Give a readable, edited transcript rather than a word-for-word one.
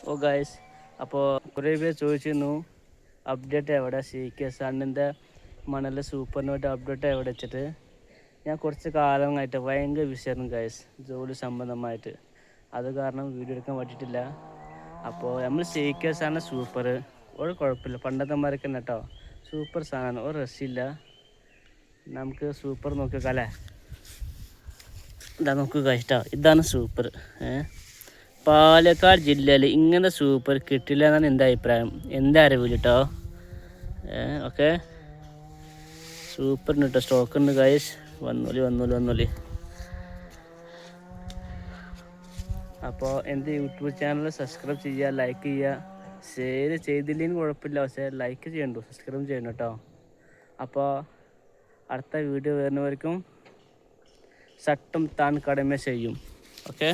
ഓ guys, അപ്പോൾ കുറേ പേര് ചോദിച്ചിരുന്നു അപ്ഡേറ്റ് എവിടെ CK സണ്ണിൻ്റെ മണൽ സൂപ്പറിനോട്ട് അപ്ഡേറ്റ് എവിടെ വെച്ചിട്ട്. ഞാൻ കുറച്ച് കാലമായിട്ട് ഭയങ്കര വിഷയമായിരുന്നു ഗായ്സ്, ജോലി സംബന്ധമായിട്ട്. അത് കാരണം വീഡിയോ എടുക്കാൻ പറ്റിയിട്ടില്ല. അപ്പോൾ നമ്മൾ CK സാധനം സൂപ്പർ, ഒരു കുഴപ്പമില്ല, പണ്ടത്തെ മാരൊക്കെ തന്നെ കേട്ടോ. സൂപ്പർ സാധനം, ഒരു രക്ഷയില്ല. നമുക്ക് സൂപ്പർ നോക്കിയേക്കാം അല്ലേ. ഇതാ നോക്കുക ഇഷ്ട, ഇതാണ് സൂപ്പർ. പാലക്കാട് ജില്ലയിൽ ഇങ്ങനെ സൂപ്പർ കിട്ടില്ല എന്നാണ് എൻ്റെ അഭിപ്രായം, എൻ്റെ അറിവിൽ കേട്ടോ. ഓക്കെ, സൂപ്പറിന് കേട്ടോ സ്റ്റോക്ക് ഉണ്ട് ഗൈസ്. വന്നോളി. അപ്പോൾ എൻ്റെ യൂട്യൂബ് ചാനൽ സബ്സ്ക്രൈബ് ചെയ്യുക, ലൈക്ക് ചെയ്യുക. ഷെയർ ചെയ്തില്ലെങ്കിൽ കുഴപ്പമില്ല, പക്ഷേ ലൈക്ക് ചെയ്യണ്ടോ, സബ്സ്ക്രൈബ് ചെയ്യണം കേട്ടോ. അപ്പോൾ അടുത്ത വീഡിയോ വരുന്നവർക്കും സട്ടും താൻ കടമ ചെയ്യും. ഓക്കെ.